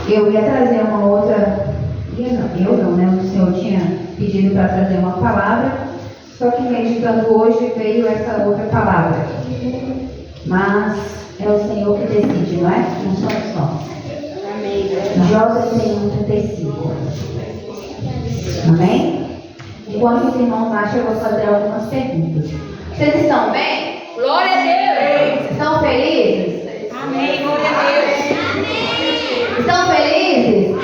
Eu ia trazer uma outra. O Senhor tinha pedido para trazer uma palavra, só que meditando hoje veio essa outra palavra. Mas é o Senhor que decide, não é? Não somos nós. Amém. Jó 31:35. Amém? Enquanto os irmãos acham, eu vou fazer algumas perguntas. Vocês estão bem? Glória a Deus. Estão felizes? Amém. Glória a Deus. Estão felizes?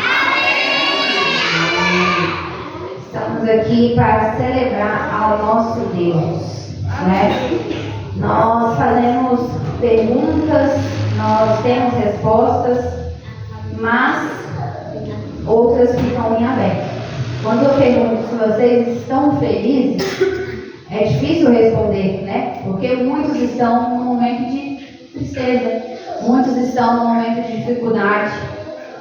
Estamos aqui para celebrar ao nosso Deus, né? Nós fazemos perguntas, nós temos respostas, mas outras ficam em aberto. Quando eu pergunto se vocês estão felizes, é difícil responder, né? Porque muitos estão num momento de tristeza, muitos estão num momento de dificuldade,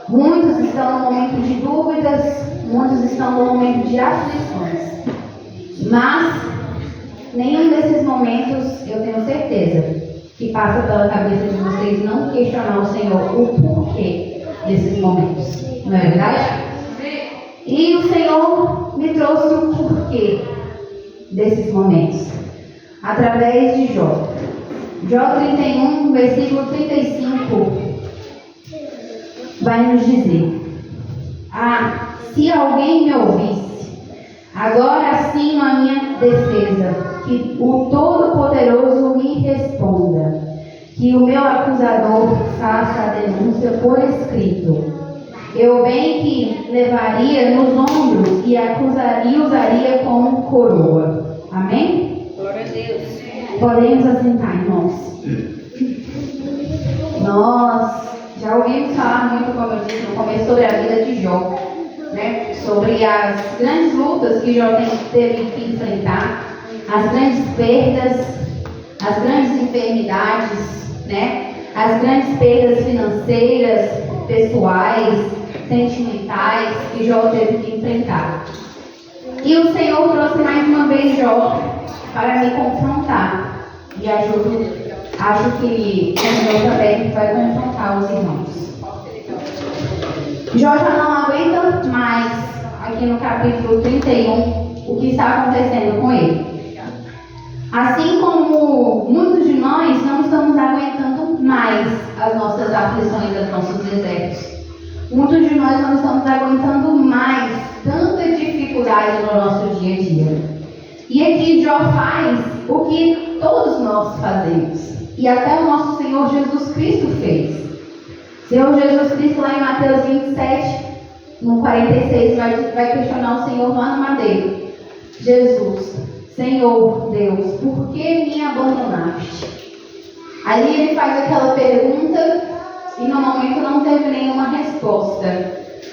muitos estão num momento de dúvidas, muitos estão num momento de aflições. Mas nenhum desses momentos, eu tenho certeza, que passa pela cabeça de vocês não questionar o Senhor o porquê desses momentos. Não é verdade? E o Senhor me trouxe o porquê desses momentos, através de Jó. Jó 31, versículo 35, vai nos dizer: Ah, se alguém me ouvisse, agora sim a minha defesa, que o Todo-Poderoso me responda, que o meu acusador faça a denúncia por escrito. Eu bem que levaria nos ombros e acusaria, usaria como coroa. Amém? Glória a Deus. Podemos assentar, irmãos. Nós já ouvimos falar muito, como eu disse no começo, sobre a vida de Jó, né? Sobre as grandes lutas que Jó teve que enfrentar, as grandes perdas, as grandes enfermidades, né? As grandes perdas financeiras, pessoais, sentimentais que Jó teve que enfrentar. E o Senhor trouxe mais uma vez Jó para me confrontar. E acho que o Senhor também vai confrontar os irmãos. Jó já não aguenta mais, aqui no capítulo 31, o que está acontecendo com ele. Assim como muitos de nós não estamos aguentando mais as nossas aflições, os nossos desertos. Muitos de nós não estamos aguentando mais tanta dificuldade no nosso dia a dia. E aqui Jó faz o que todos nós fazemos. E até o nosso Senhor Jesus Cristo fez. Senhor Jesus Cristo, lá em Mateus 27, no 46, vai questionar o Senhor lá no madeiro. Jesus, Senhor Deus, por que me abandonaste? Ali ele faz aquela pergunta e no momento não teve nenhuma resposta,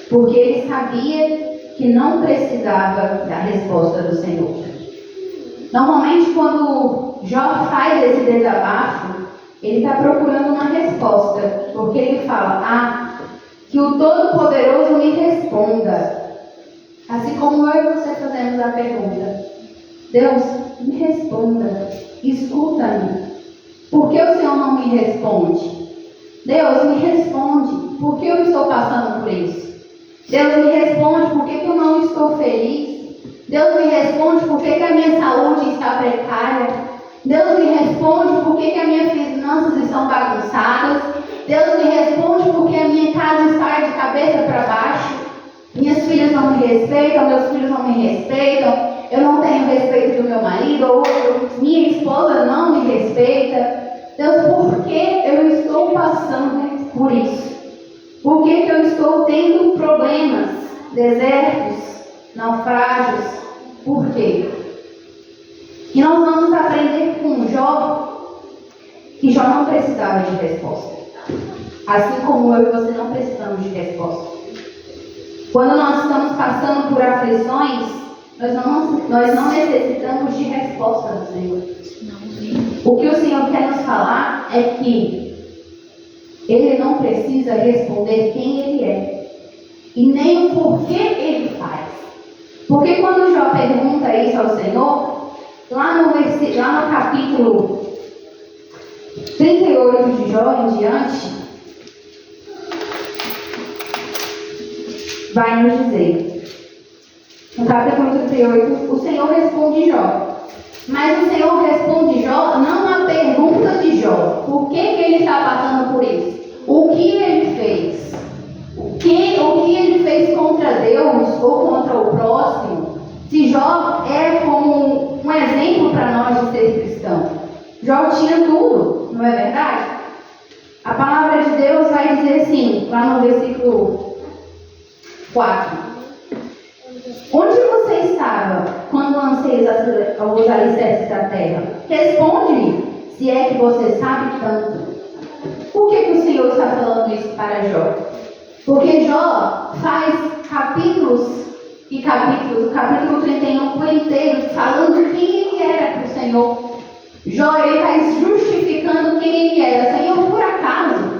porque ele sabia que não precisava da resposta do Senhor. Normalmente quando Jó faz esse desabafo, ele está procurando uma resposta, porque ele fala, que o Todo-Poderoso me responda. Assim como eu e você fazemos a pergunta, Deus, me responda, escuta-me. Por que o Senhor não me responde? Deus, me responde, por que eu estou passando por isso? Deus, me responde, por que eu não estou feliz? Deus, me responde, por que a minha saúde está precária? Deus, me responde, por que as minhas finanças estão bagunçadas? Deus, me responde, por que a minha casa está de cabeça para baixo? Minhas filhas não me respeitam, meus filhos não me respeitam, eu não tenho respeito do meu marido, ou minha esposa não me respeita. Deus, por que eu estou passando por isso? Por que eu estou tendo problemas, desertos, naufrágios? Por quê? E nós vamos aprender com Jó que Jó não precisava de resposta. Assim como eu e você não precisamos de resposta. Quando nós estamos passando por aflições, nós não necessitamos de resposta do Senhor. O que o Senhor quer nos falar é que Ele não precisa responder quem Ele é e nem o porquê Ele faz. Porque quando Jó pergunta isso ao Senhor, lá no capítulo 38 de Jó em diante, vai nos dizer. No capítulo 38, o Senhor responde Jó. Mas o Senhor responde Jó não à pergunta de Jó. Por que ele está passando por isso? O que ele fez? O que ele fez contra Deus ou contra o próximo? Se Jó é como um exemplo para nós de ser cristão. Jó tinha tudo, não é verdade? A palavra de Deus vai dizer assim, lá no versículo 4. Onde você estava quando lancei os alicerces da terra? Responde-me, se é que você sabe tanto. Por que o Senhor está falando isso para Jó? Porque Jó faz capítulos e capítulos, o capítulo 31 por inteiro, falando quem ele era para o Senhor. Jó, ele está justificando quem ele era. Senhor, por acaso,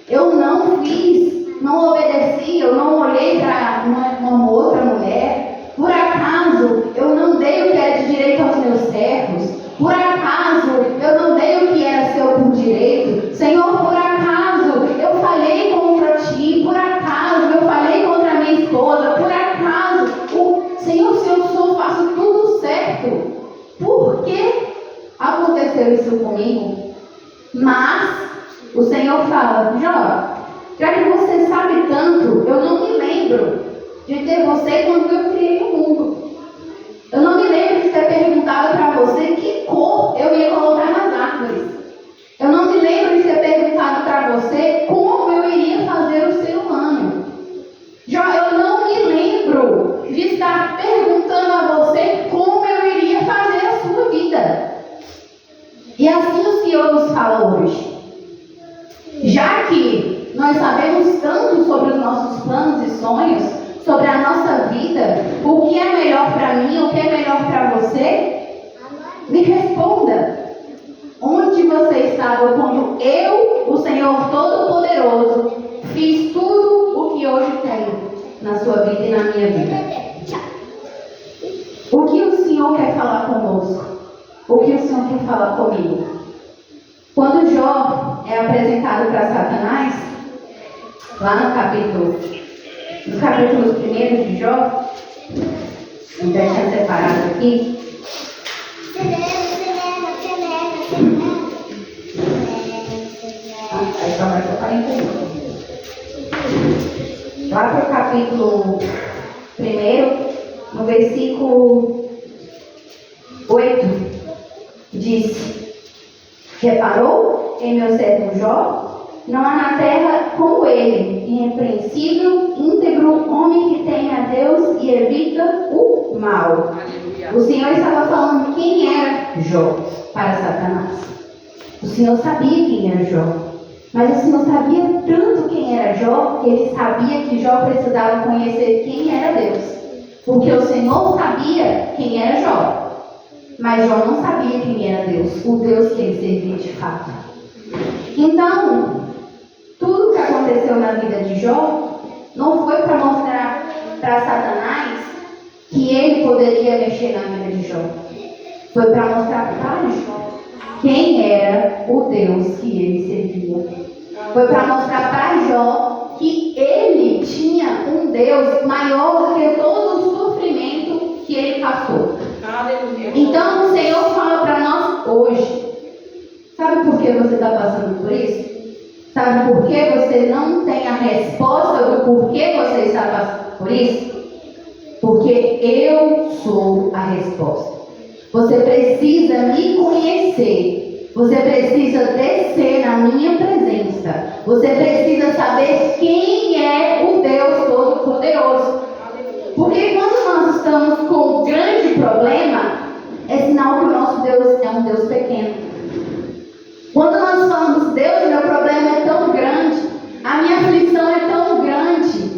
eu não fiz, não obedeci, eu não olhei para uma outra mulher. Por acaso, eu não dei o que era de direito aos meus servos. Por acaso, eu não dei o que era seu por direito. Senhor, por acaso, eu falei contra ti. Por acaso, eu falei contra minha esposa. Por acaso, Senhor, se eu sou, faço tudo certo. Por que aconteceu isso comigo? Mas o Senhor fala, Jó, já que você sabe tanto, eu não me lembro de ter você quando eu criei o mundo. Eu não me lembro de ter perguntado para você que cor eu ia colocar nas árvores. Eu não me lembro de ter perguntado para você como eu iria fazer o ser humano. Jó, eu não me lembro de estar perguntando a você como eu iria fazer a sua vida. E assim o Senhor nos fala hoje. Já que nós sabemos tanto sobre os nossos planos e sonhos, sobre a nossa vida, o que é melhor para mim, o que é melhor para você, me responda. Onde você estava quando eu, o Senhor Todo-Poderoso, fiz tudo o que hoje tenho na sua vida e na minha vida? O que o Senhor quer falar conosco? O que o Senhor quer falar comigo? Quando Jó é apresentado para Satanás, lá no nos capítulos primeiros de Jó, eu já tinha separado aqui. Aí só vai para 41. Lá para o capítulo 1, no versículo 8, diz: reparou em meu servo Jó? Não há na terra como ele, irrepreensível, íntegro, homem que teme a Deus e evita o mal. O Senhor estava falando quem era Jó para Satanás. O Senhor sabia quem era Jó, mas o Senhor sabia tanto quem era Jó, que ele sabia que Jó precisava conhecer quem era Deus. Porque o Senhor sabia quem era Jó, mas Jó não sabia quem era Deus, o Deus que ele servia de fato. Então, tudo que aconteceu na vida de Jó não foi para mostrar para Satanás que ele poderia mexer na vida de Jó. Foi para mostrar para Jó quem era o Deus que ele servia. Foi para mostrar para Jó que ele tinha um Deus maior do que todo o sofrimento que ele passou. Então o Senhor fala para nós hoje: sabe por que você está passando por isso? Sabe por que você não tem a resposta do porquê você está passando por isso? Porque eu sou a resposta. Você precisa me conhecer. Você precisa descer na minha presença. Você precisa saber quem é o Deus Todo-Poderoso. Porque quando nós estamos com um grande problema, é sinal que o nosso Deus é um Deus pequeno. Quando nós falamos, Deus, meu problema é tão grande, a minha aflição é tão grande,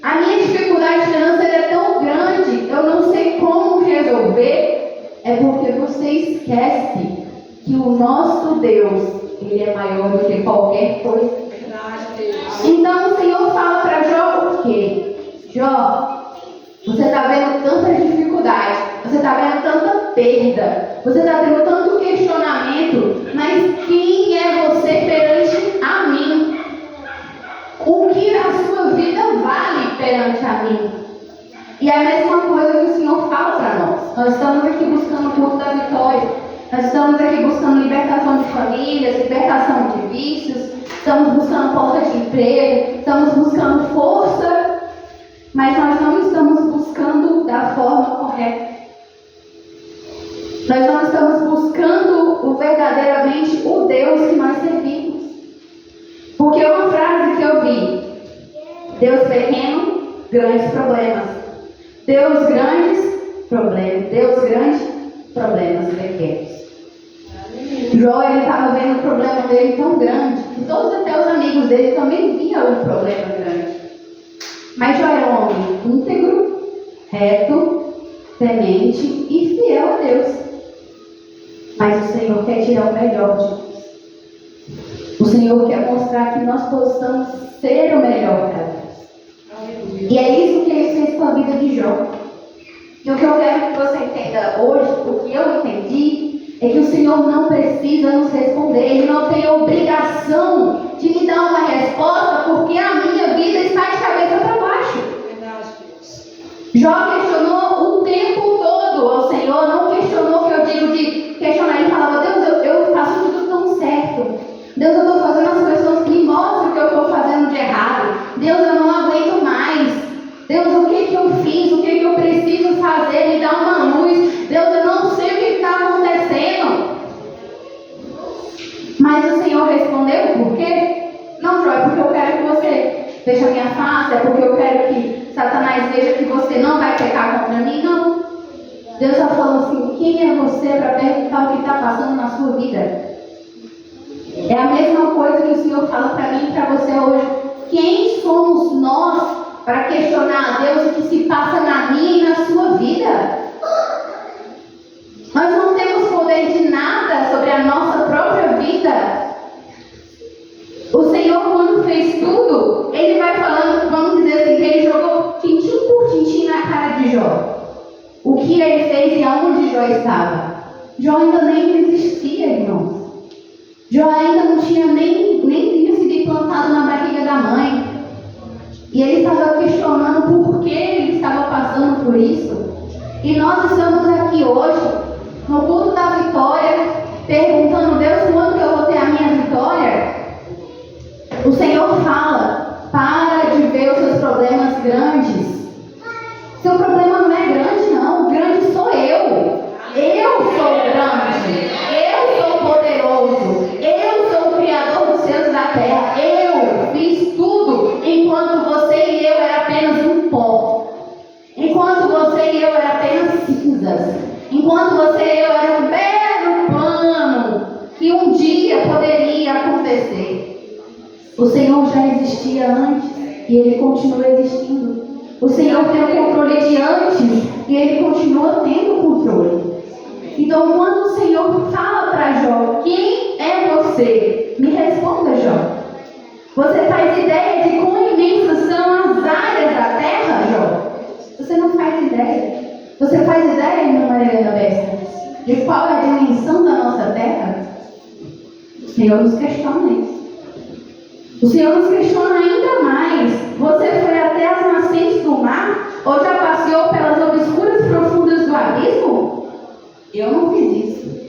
a minha dificuldade financeira é tão grande, eu não sei como resolver, é porque você esquece que o nosso Deus, ele é maior do que qualquer coisa. Então o Senhor fala para Jó o quê? Jó, você está vendo tanta dificuldade, você está vendo tanta perda, você está tendo tanto questionamento, mas quem é você perante a mim? O que a sua vida vale perante a mim? E é a mesma coisa que o Senhor fala para nós. Nós estamos aqui buscando o culto da vitória. Nós estamos aqui buscando libertação de famílias, libertação de vícios. Estamos buscando porta de emprego. Estamos buscando força. Mas nós não estamos buscando da forma correta. Nós não estamos buscando verdadeiramente o Deus que nós servimos. Porque uma frase que eu vi: Deus pequeno, grandes problemas. Deus grandes problemas. Deus grande, problemas pequenos. Jó, ele estava vendo o problema dele tão grande, que todos até os amigos dele também viam o problema grande. Mas Jó era um homem íntegro, reto, temente e fiel a Deus. Mas o Senhor quer tirar o melhor de nós. O Senhor quer mostrar que nós possamos ser o melhor para Deus. E é isso que Ele fez com a vida de Jó. E o que eu quero que você entenda hoje, o que eu entendi, é que o Senhor não precisa nos responder. Ele não tem obrigação de me dar uma resposta, porque a minha vida está de cabeça para baixo. Jó questionou o tempo todo ao Senhor, não questionou o que eu digo de questionar. Ele falava: Deus, eu faço tudo tão certo. Deus, eu estou fazendo as pessoas que me mostram o que eu estou fazendo de errado. Deus, eu não aguento mais. Deus, o que eu fiz? O que eu preciso fazer? Me dá uma luz. Deus, eu não sei o que está acontecendo. Mas o Senhor respondeu: por quê? Não, Jó, é porque eu quero que você veja a minha face, é porque eu quero que Satanás veja que você não vai pecar contra mim. Não. Deus só falou assim: quem é você para perguntar o que está passando na sua vida? É a mesma coisa que o Senhor fala para mim e para você hoje. Quem somos nós para questionar a Deus o que se passa na minha e na sua vida? Nós não temos poder de nada sobre a nossa própria vida. O Senhor, quando fez tudo, Ele vai falando, vamos dizer assim, que Ele jogou tintim por tintim na cara de Jó. O que Ele fez e aonde Jó estava. Jó ainda nem existia, irmãos. Jó ainda não tinha nem tinha sido implantado na barriga da mãe. E ele estava questionando por que ele estava passando por isso. E nós estamos aqui hoje, no culto da vitória, perguntando: Deus, quando que eu vou ter a minha vitória? O Senhor fala: para de ver os seus problemas grandes. Seu problema não é grande, não. O grande sou eu. Eu sou grande. Eu sou poderoso. Eu sou o Criador dos céus e da terra. Eu fiz tudo enquanto você e eu era apenas um pó. Enquanto você e eu era apenas cinzas. Enquanto você e eu era um belo plano que um dia poderia acontecer. O Senhor já existia antes e Ele continua existindo. O Senhor tem o controle de antes e Ele continua tendo o controle. Então, quando o Senhor fala para Jó: quem é você? Me responda, Jó. Você faz ideia de quão imensas são as áreas da terra, Jó? Você não faz ideia. Você faz ideia, irmã Maria Bessa, de qual é a dimensão da nossa terra? O Senhor nos questiona isso. O Senhor nos questiona ainda mais. Você foi até as nascentes do mar? Ou já passeou pelas obscuras profundas do abismo? Eu não fiz isso.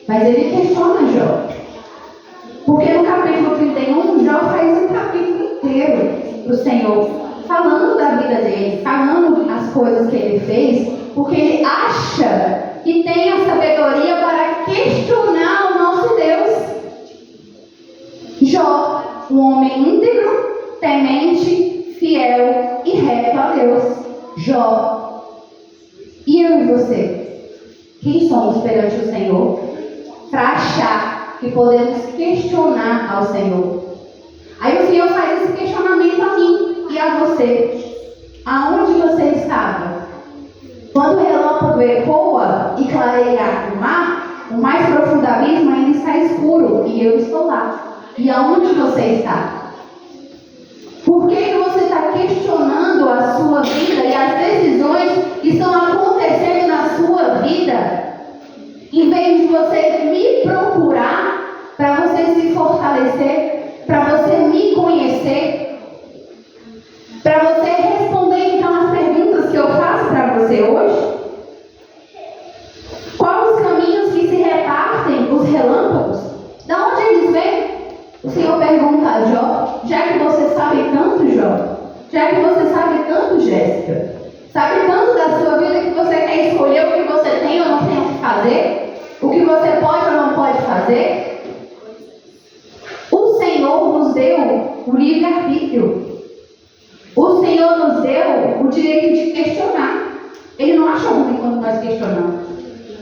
Mas Ele questiona Jó. Porque no capítulo 31, Jó faz um capítulo inteiro para o Senhor, falando da vida dele, falando as coisas que ele fez, porque ele acha que tem a sabedoria para questionar o nosso Deus. Jó, um homem íntegro, temente, fiel e reto a Deus. Jó. E eu e você? Quem somos perante o Senhor? Para achar que podemos questionar ao Senhor. Aí o Senhor faz esse questionamento a mim e a você. Aonde você estava? Quando o relâmpago ecoa e clareia o mar, o mais profundo abismo ainda está escuro e eu estou lá. E aonde você está? Por que você está questionando a sua vida e as decisões que estão acontecendo na sua vida? Em vez de você me procurar para você se fortalecer, para você me conhecer, para você responder então as perguntas que eu faço para você hoje? Quais os caminhos que se repartem os relâmpagos? De onde eles vêm? O Senhor pergunta a Jó, já que você sabe tanto, Jó, já que você sabe tanto, Jéssica, sabe tanto da sua vida que você quer escolher o que você tem ou não tem o que fazer? O que você pode ou não pode fazer? O Senhor nos deu o livre-arbítrio. O Senhor nos deu o direito de questionar. Ele não acha ruim quando nós questionamos.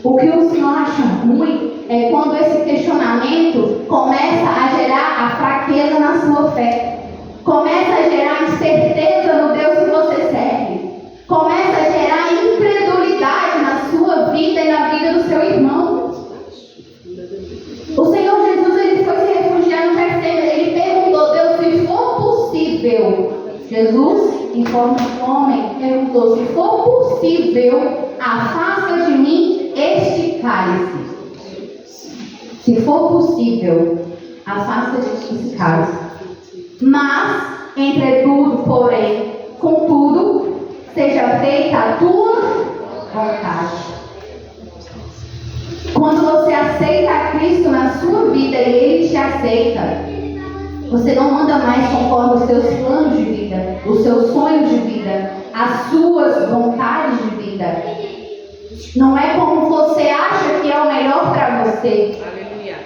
O que o Senhor acha ruim é quando esse questionamento começa a gerar a fraqueza na sua fé. Começa a gerar incerteza no Deus que você serve. Começa a gerar incredulidade na sua vida e na vida do seu irmão. O Senhor Jesus, ele foi se refugiar no Getsemane. Ele perguntou, Deus, se for possível. Jesus, em forma de homem, perguntou, se for possível, afasta de mim este cálice. Se for possível, afasta de mim esse cálice. Mas, entretudo, porém, contudo, seja feita a tua vontade. Quando você aceita a Cristo na sua vida e Ele te aceita, você não anda mais conforme os seus planos de vida, os seus sonhos de vida, as suas vontades de vida. Não é como você acha que é o melhor para você.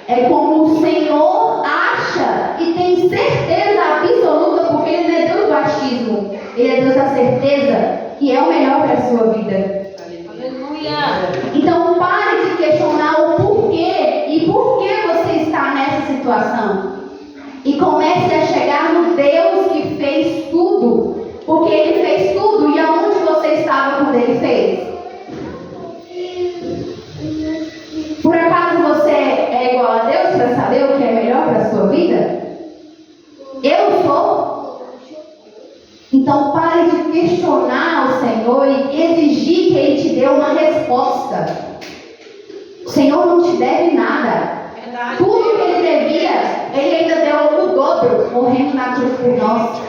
É como o Senhor acha e tem certeza absoluta, porque Ele não é Deus do achismo. Ele é Deus da certeza que é o melhor para a sua vida. Então pare de questionar o porquê e por que você está nessa situação. E comece a chegar no Deus que fez tudo. Porque Ele fez tudo. E aonde você estava quando Ele fez? Por acaso você é igual a Deus para saber o que é melhor para a sua vida? Eu sou. Então pare de questionar o Senhor e exigir que Ele te dê uma resposta. O Senhor não te deve nada. Tudo que Ele devia, Ele ainda deu o dobro, morrendo na cruz por nós.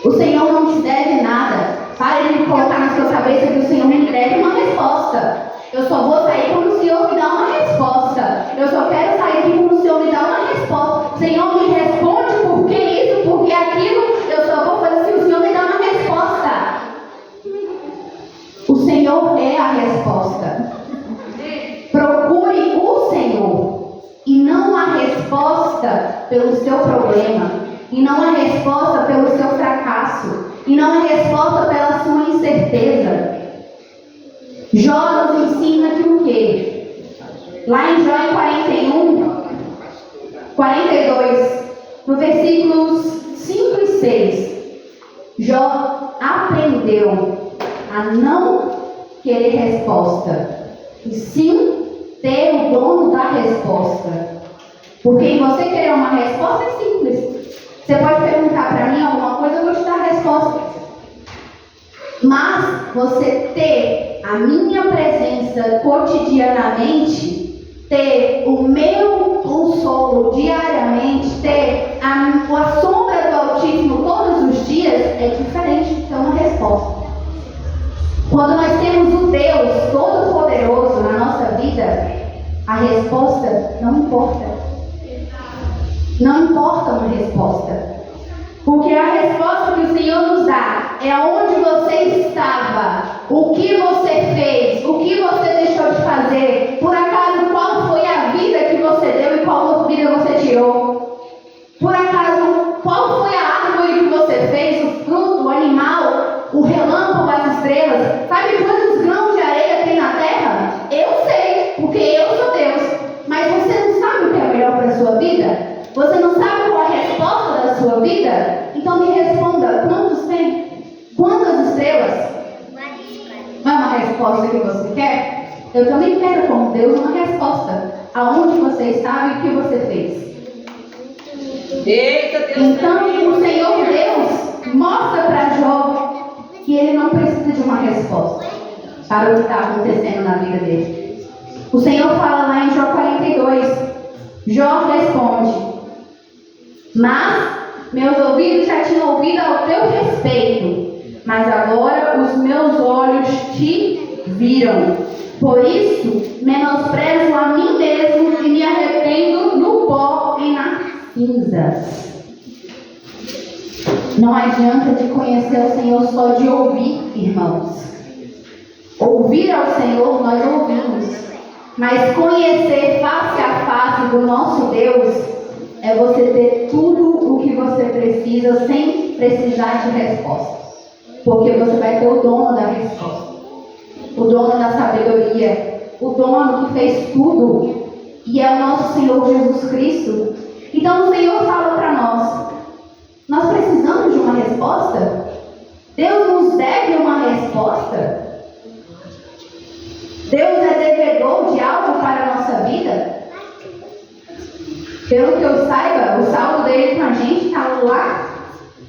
O Senhor não te deve nada. Pare de colocar na sua cabeça que o Senhor me deve uma resposta. Eu só vou sair quando o Senhor me dá uma resposta. Eu só quero sair aqui quando o Senhor me dá uma resposta. Senhor, me responde por que isso, por que aquilo. Eu só vou fazer se o Senhor me dá uma resposta. O Senhor é a resposta. Procure o Senhor e não a resposta pelo seu problema, e não a resposta pelo seu fracasso, e não a resposta pela sua incerteza. Jó nos ensina que o quê? Lá em Jó em 42, no versículos 5 e 6, Jó aprendeu a não querer resposta, e sim ter o dono da resposta. Porque em você querer uma resposta é simples. Você pode perguntar para mim alguma coisa, eu vou te dar a resposta. Mas você ter a minha presença cotidianamente, ter o meu consolo diariamente, ter a sombra do Altíssimo todos os dias, é diferente de ter uma resposta. Quando nós temos o Deus Todo-Poderoso na nossa vida, a resposta não importa. Não importa uma resposta. Porque a resposta que o Senhor nos dá é onde você estava, o que você fez, o que você deixou de fazer, por acaso qual foi a vida que você deu e qual vida você tirou. Por acaso qual foi a árvore que você fez, o fruto, o animal, o relâmpago, as estrelas. Sabe quantos grãos de areia tem na terra? Eu sei, porque eu sou Deus. Mas você não sabe o que é melhor para a sua vida? Você não sabe qual é a resposta da sua vida? Então me responda, quantos tem? Quantas estrelas? Não é uma resposta que você quer? Eu também quero, como Deus, uma resposta. Aonde você estava e o que você fez? Eita, Deus. Então o Senhor Deus mostra para Jó que ele não precisa de uma resposta para o que está acontecendo na vida dele. O Senhor fala lá em Jó 42. Jó responde: mas meus ouvidos já tinham ouvido ao teu respeito, mas agora os os meus olhos te viram. Por isso, menosprezo a mim mesmo e me arrependo no pó e nas cinzas. Não adianta de conhecer o Senhor só de ouvir, irmãos. Ouvir ao Senhor nós ouvimos, mas conhecer face a face do nosso Deus é você ter tudo o que você precisa sem precisar de resposta. Porque você vai ter o dono da resposta, o dono da sabedoria, o dono que fez tudo, e é o nosso Senhor Jesus Cristo. Então o Senhor fala para nós precisamos de uma resposta? Deus nos deve uma resposta? Deus é devedor de algo para a nossa vida? Pelo que eu saiba, o saldo dele com a gente está lá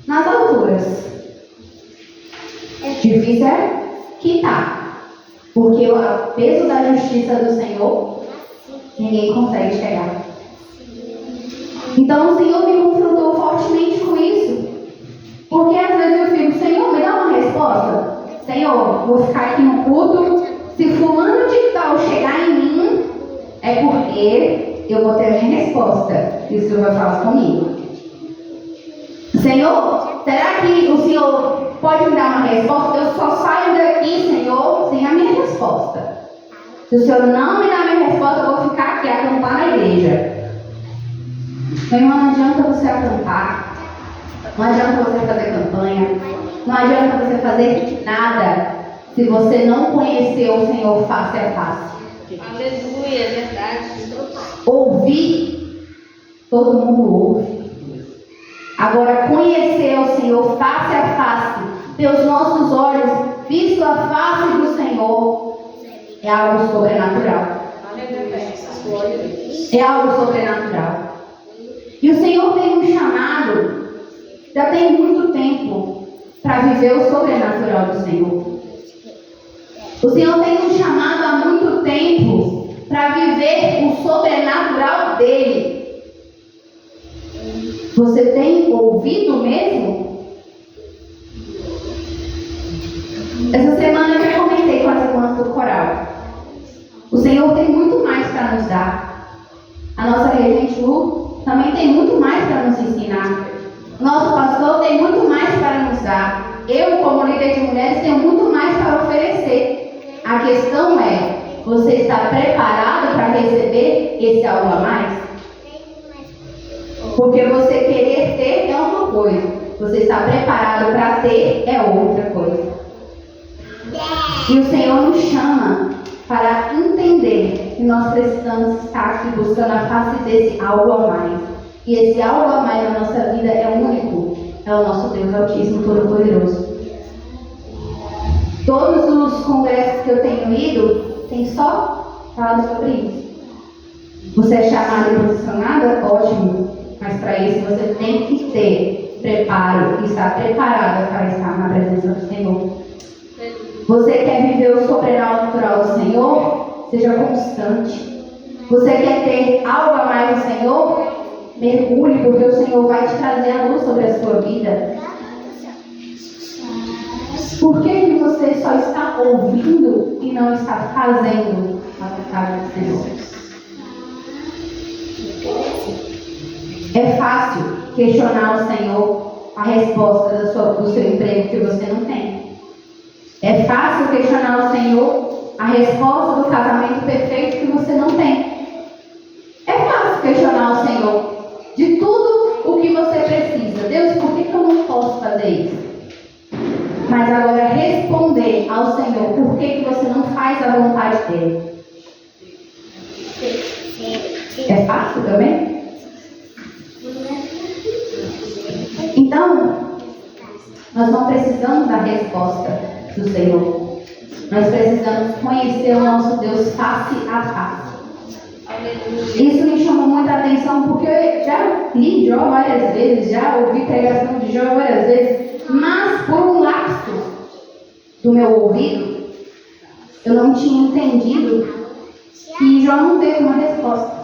nas alturas. Difícil é quitar, porque o peso da justiça do Senhor, ninguém consegue chegar. Então o Senhor me confrontou fortemente com isso, porque às vezes eu fico, Senhor, me dá uma resposta. Senhor, vou ficar aqui no culto, se fulano de tal chegar em mim, é porque eu vou ter a minha resposta, e o Senhor vai falar comigo. Senhor, será que o Senhor pode me dar uma resposta? Eu só saio daqui, Senhor, sem a minha resposta. Se o Senhor não me dar a minha resposta, eu vou ficar aqui, acampar na igreja. Meu irmão, não adianta você acampar, não adianta você fazer campanha, não adianta você fazer nada se você não conhecer o Senhor face a face. Aleluia, é verdade. Ouvir, todo mundo ouve. Agora, conhecer o Senhor face a face, ter os nossos olhos visto a face do Senhor, é algo sobrenatural. É algo sobrenatural. E o Senhor tem um chamado, já tem muito tempo, para viver o sobrenatural do Senhor. O Senhor tem um chamado há muito tempo para viver o sobrenatural dele. Você tem ouvido mesmo? Essa semana eu já comentei com as irmãs do coral. O Senhor tem muito mais para nos dar. A nossa regente Lu também tem muito mais para nos ensinar. Nosso pastor tem muito mais para nos dar. Eu, como líder de mulheres, tenho muito mais para oferecer. A questão é, você está preparado para receber esse algo a mais? Porque você querer ter é uma coisa, você está preparado para ter é outra coisa. E o Senhor nos chama para entender que nós precisamos estar aqui buscando a face desse algo a mais. E esse algo a mais na nossa vida é único, é o nosso Deus Altíssimo Todo-Poderoso. Todos os congressos que eu tenho ido, tem só falado sobre isso. Você é chamada e posicionada? Ótimo. Mas para isso você tem que ter preparo e estar preparada para estar na presença do Senhor. Você quer viver o sobrenatural do Senhor? Seja constante. Você quer ter algo a mais do Senhor? Mergulhe, porque o Senhor vai te trazer a luz sobre a sua vida. Por que você só está ouvindo e não está fazendo a vontade do Senhor? É fácil questionar o Senhor a resposta do seu emprego que você não tem. É fácil questionar o Senhor a resposta do casamento perfeito que você não tem. É fácil questionar o Senhor de tudo o que você precisa. Deus, por que eu não posso fazer isso? Mas agora responder ao Senhor por que você não faz a vontade dele. É fácil também? Então, nós não precisamos da resposta do Senhor. Nós precisamos conhecer o nosso Deus face a face. Isso me chamou muita atenção porque eu já li Jó várias vezes, já ouvi pregação de Jó várias vezes, mas por um lapso do meu ouvido, eu não tinha entendido que Jó não teve uma resposta.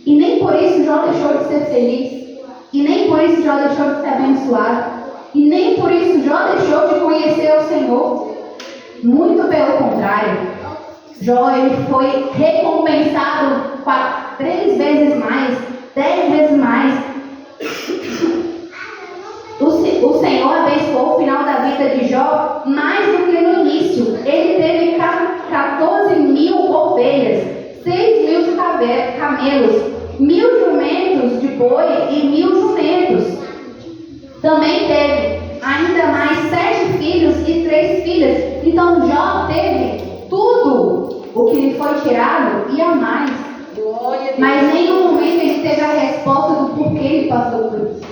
E nem por isso Jó deixou de ser feliz. E nem por isso Jó deixou de ser abençoado. E nem por isso Jó deixou de conheceu o Senhor. Muito pelo contrário. Jó, ele foi recompensado 3 vezes mais, 10 vezes mais. O Senhor abençoou o final da vida de Jó mais do que no início. Ele teve 14 mil ovelhas, 6 mil camelos, 1000 jumentos de boi e 1000 jumentos. Também teve ainda mais 7 filhos e 3 filhas. Então Jó teve tudo o que lhe foi tirado e a mais. Mas em nenhum momento ele teve a resposta do porquê ele passou por isso.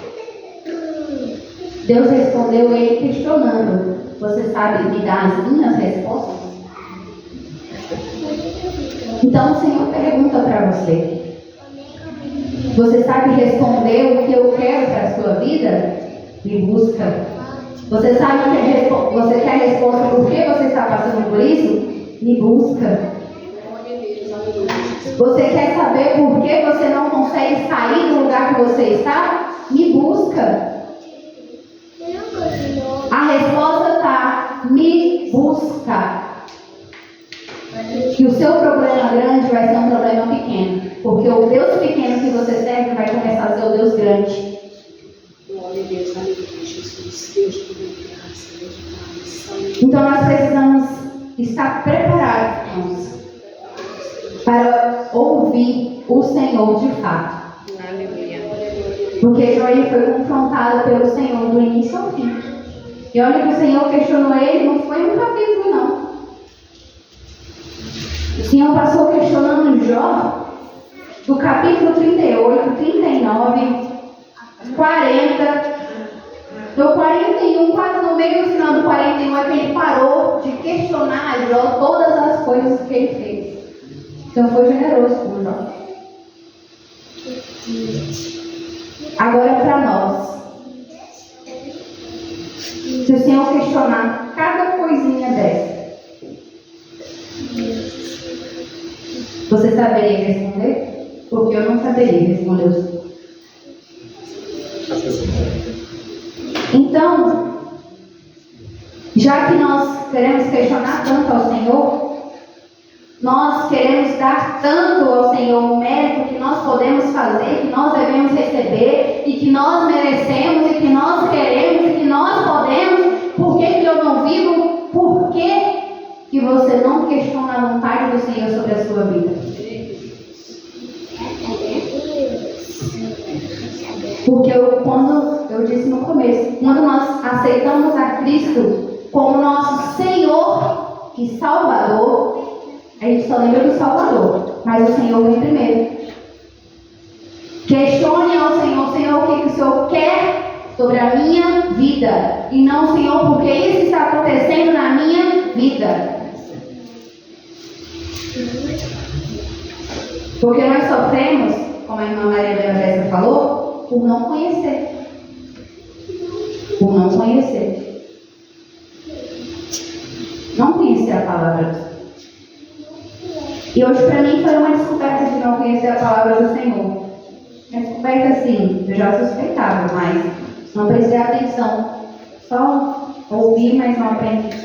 Deus respondeu ele questionando: você sabe me dar as minhas respostas? Então o Senhor pergunta para você: você sabe responder o que eu quero para a sua vida? Me busca. Você sabe você quer a resposta por que você está passando por isso? Me busca. Você quer saber por que você não consegue sair do lugar que você está? Me busca. A resposta está: me busca. Que o seu problema grande vai ser um problema pequeno. Porque o Deus pequeno que você serve vai começar a ser o Deus grande. Glória a Deus, aleluia, Jesus. Deus te dê graça, Deus te dê. Então nós precisamos estar preparados, irmãos, para ouvir o Senhor de fato. Aleluia. Porque Jó foi confrontado pelo Senhor do início ao fim. E olha que o Senhor questionou ele, não foi um capítulo não. O Senhor passou questionando Jó do capítulo 38, 39, 40, do 41, quase no meio do final do 41 é que ele parou de questionar a Jó todas as coisas que ele fez. Então foi generoso com Jó. Agora para nós. Se o Senhor questionar cada coisinha dessa, você saberia responder? Porque eu não saberia responder o Senhor. Então, já que nós queremos questionar tanto ao Senhor, nós queremos dar tanto ao Senhor o mérito que nós podemos fazer, que nós devemos receber, e que nós merecemos, e que nós queremos, e que nós podemos. Por que eu não vivo? Por que você não questiona a vontade do Senhor sobre a sua vida? Porque quando eu disse no começo, quando nós aceitamos a Cristo como nosso Senhor e Salvador, a gente só lembra do Salvador, mas o Senhor vem primeiro. Questione ao Senhor: Senhor, o que o Senhor quer sobre a minha vida? E não: Senhor, porque isso está acontecendo na minha vida. Porque nós sofremos, como a irmã Maria Bela falou, por não conhecer. Por não conhecer. Não conhecer a palavra do Senhor. E hoje para mim foi uma descoberta de não conhecer a palavra do Senhor. Uma descoberta assim, eu já suspeitava, mas não prestei atenção. Só ouvi, mas não aprendi.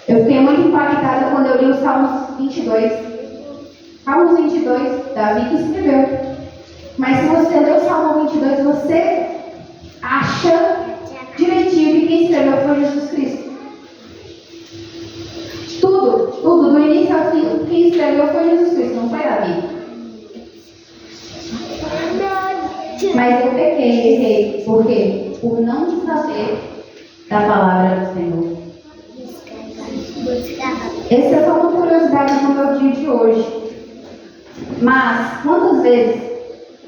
Eu fiquei muito impactada quando eu li o Salmos 22. Salmos 22, Davi que escreveu. Mas se você ler o Salmo 22, você acha direitinho que quem escreveu foi Jesus Cristo. Tudo, do início ao fim, quem escreveu foi Jesus Cristo, não foi Davi. Mas eu pequei, errei. Por quê? Por não saber da palavra do Senhor. Essa é só uma curiosidade no meu dia de hoje. Mas, quantas vezes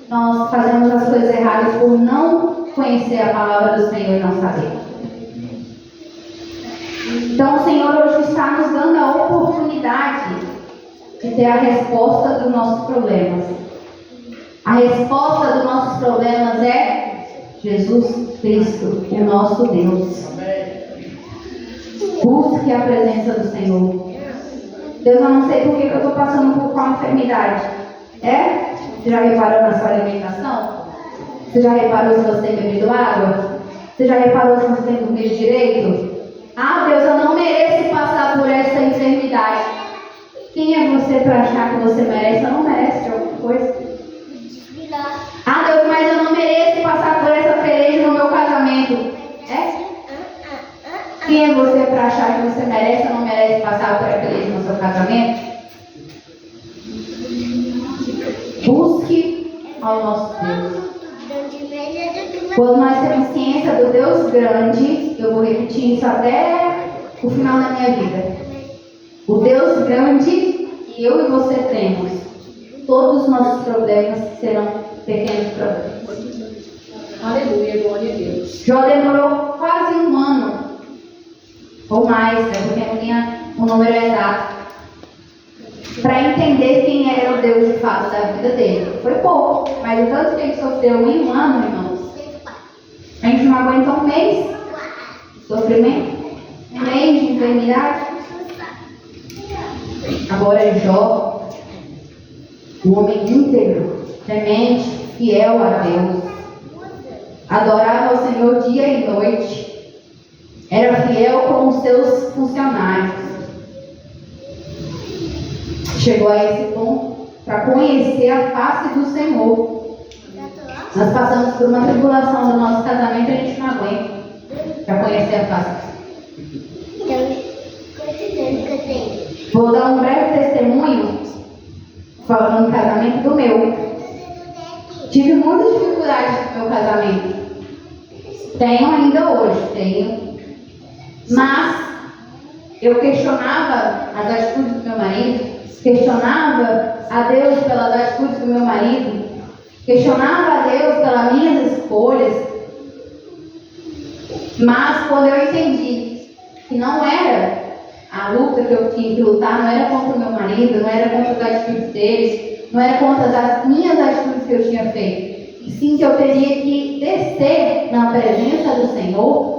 nós fazemos as coisas erradas por não conhecer a palavra do Senhor e não saber? Então o Senhor hoje está nos dando a oportunidade de ter a resposta dos nossos problemas. A resposta dos nossos problemas é Jesus Cristo, o nosso Deus. Busque a presença do Senhor. Deus, eu não sei por que eu estou passando por qual enfermidade. Você já reparou na sua alimentação? Você já reparou se você tem bebido água? Você já reparou se você tem comido direito? que você merece, você não merece de alguma coisa. Ah, Deus, mas eu não mereço passar por essa peleja no meu casamento. É? Quem é você para achar que você merece ou não merece passar por essa peleja no seu casamento? Busque ao nosso Deus. Quando nós temos ciência do Deus grande, eu vou repetir isso até o final da minha vida. O Deus grande que eu e você temos, todos os nossos problemas serão pequenos problemas. Aleluia, glória a Deus. Jó demorou quase um ano, ou mais, né, porque não tinha o número exato, para entender quem era o Deus de fato da vida dele. Foi pouco, mas o tanto que ele sofreu em um ano, irmãos, a gente não aguenta um mês de sofrimento, um mês de enfermidade. Agora Jó, um homem íntegro, temente, fiel a Deus, adorava ao Senhor dia e noite, era fiel com os seus funcionários. Chegou a esse ponto para conhecer a face do Senhor. Nós passamos por uma tribulação do nosso casamento e a gente não aguenta para conhecer a face. Vou dar um breve testemunho falando do casamento do meu. Tive muitas dificuldades no meu casamento. Tenho ainda hoje, tenho. Mas eu questionava as atitudes do meu marido, questionava a Deus pelas atitudes do meu marido, questionava a Deus pelas minhas escolhas. Mas quando eu entendi que não era a luta que eu tinha que lutar, não era contra o meu marido, não era contra as atitudes deles, não era contra as minhas atitudes que eu tinha feito, e sim que eu teria que descer na presença do Senhor,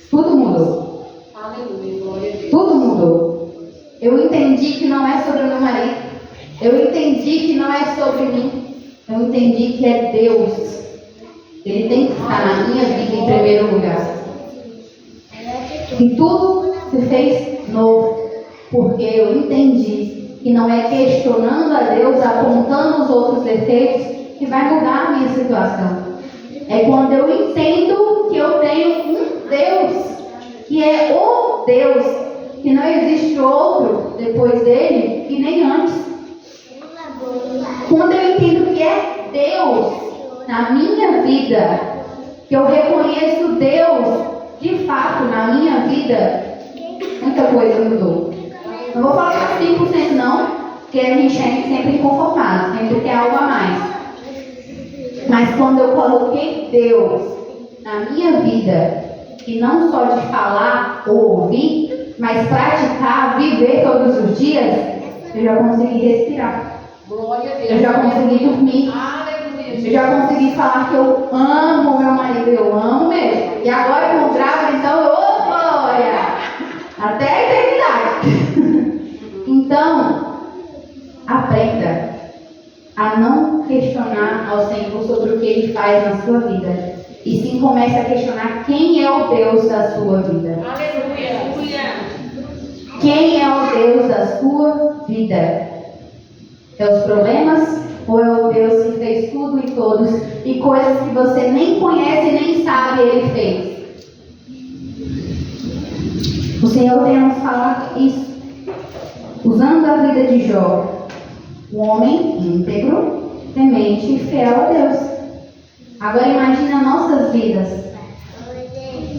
tudo mudou. Aleluia, glória a Deus. Tudo mudou. Eu entendi que não é sobre o meu marido, eu entendi que não é sobre mim, eu entendi que é Deus. Ele tem que estar na minha vida em primeiro lugar. E tudo se fez novo, porque eu entendi que não é questionando a Deus, apontando os outros defeitos, que vai mudar a minha situação. É quando eu entendo que eu tenho um Deus, que é o Deus, que não existe outro depois dele, e nem antes. Quando eu entendo que é Deus na minha vida, que eu reconheço Deus de fato na minha vida, muita coisa mudou. Não vou falar 100% não, porque a gente é sempre inconformado, sempre quer algo a mais. Mas quando eu coloquei Deus na minha vida, e não só de falar ou ouvir, mas praticar, viver todos os dias, eu já consegui respirar. Glória a Deus. Eu já consegui dormir. Aleluia. Eu já consegui falar que eu amo meu marido, eu amo mesmo. E agora com o grávida, então, ô glória! Até a eternidade. Então, aprenda a não questionar ao Senhor sobre o que Ele faz na sua vida. E sim comece a questionar quem é o Deus da sua vida. Aleluia. Quem é o Deus da sua vida? É os problemas? Ou é o Deus que fez tudo e todos e coisas que você nem conhece e nem sabe Ele fez? O Senhor tem nos falado isso. Usando a vida de Jó, um homem íntegro, temente e fiel a Deus. Agora imagine as nossas vidas.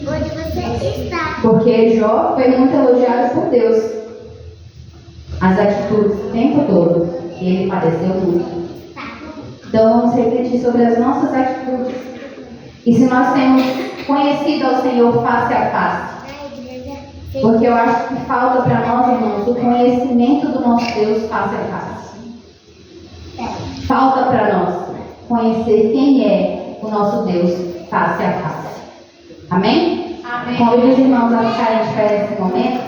Onde você está? Porque Jó foi muito elogiado por Deus. As atitudes o tempo todo. E ele padeceu muito. Então vamos refletir sobre as nossas atitudes. E se nós temos conhecido ao Senhor face a face. Porque eu acho que falta para nós, irmãos, o conhecimento do nosso Deus face a face. Falta para nós conhecer quem é o nosso Deus face a face. Amém? Amém. Convido os irmãos a ficarem de pé nesse momento.